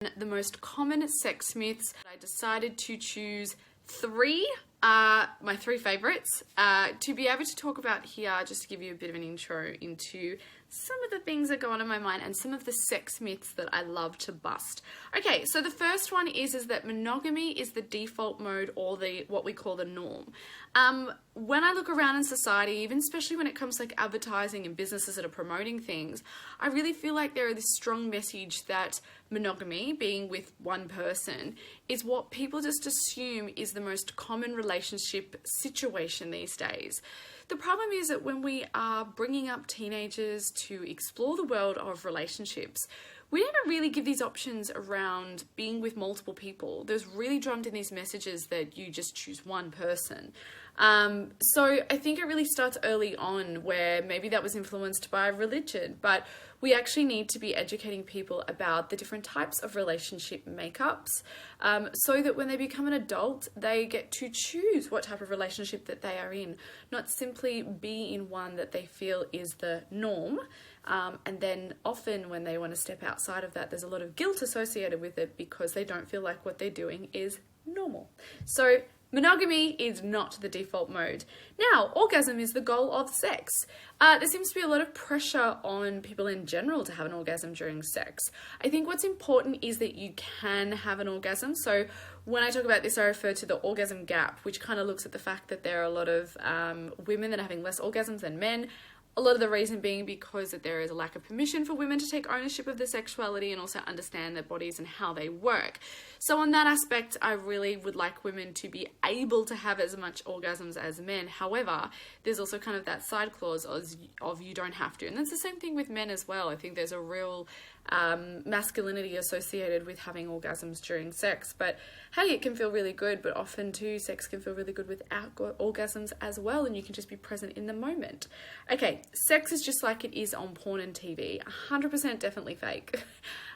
The most common sex myths. I decided to choose three, my three favorites, to be able to talk about here, just to give you a bit of an intro into some of the things that go on in my mind and some of the sex myths that I love to bust. Okay, so the first one is that monogamy is the default mode, or what we call the norm. When I look around in society, even especially when it comes to like advertising and businesses that are promoting things, I really feel like there is this strong message that monogamy, being with one person, is what people just assume is the most common relationship situation these days. The problem is that when we are bringing up teenagers to explore the world of relationships, we never really give these options around being with multiple people. There's really drummed in these messages that you just choose one person. So I think it really starts early on, where maybe that was influenced by religion, but we actually need to be educating people about the different types of relationship makeups, so that when they become an adult, they get to choose what type of relationship that they are in, not simply be in one that they feel is the norm. And then often when they want to step outside of that, there's a lot of guilt associated with it because they don't feel like what they're doing is normal. So monogamy is not the default mode. Now, orgasm is the goal of sex. There seems to be a lot of pressure on people in general to have an orgasm during sex. I think what's important is that you can have an orgasm. So when I talk about this, I refer to the orgasm gap, which kind of looks at the fact that there are a lot of women that are having less orgasms than men. A lot of the reason being because that there is a lack of permission for women to take ownership of their sexuality and also understand their bodies and how they work. So on that aspect, I really would like women to be able to have as much orgasms as men. However, there's also kind of that side clause of you don't have to. And that's the same thing with men as well. I think there's a real masculinity associated with having orgasms during sex, but hey, it can feel really good, but often too, sex can feel really good without orgasms as well, and you can just be present in the moment. Okay, sex is just like it is on porn and TV, 100% definitely fake.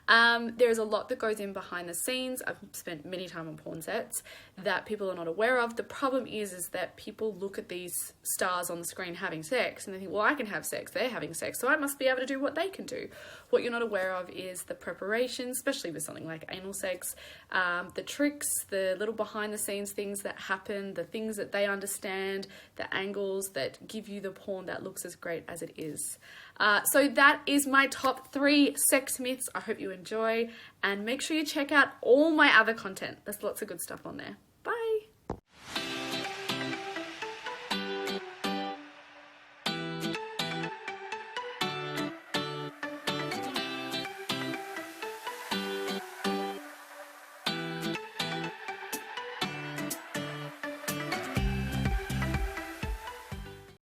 There is a lot that goes in behind the scenes. I've spent many time on porn sets that people are not aware of. The problem is that people look at these stars on the screen having sex and they think, well, I can have sex, they're having sex, so I must be able to do what they can do. What you're not aware of is the preparation, especially with something like anal sex, the tricks, the little behind the scenes things that happen, the things that they understand, the angles that give you the porn that looks as great as it is. So that is my top 3 sex myths. I hope you enjoy, and make sure you check out all my other content. There's lots of good stuff on there.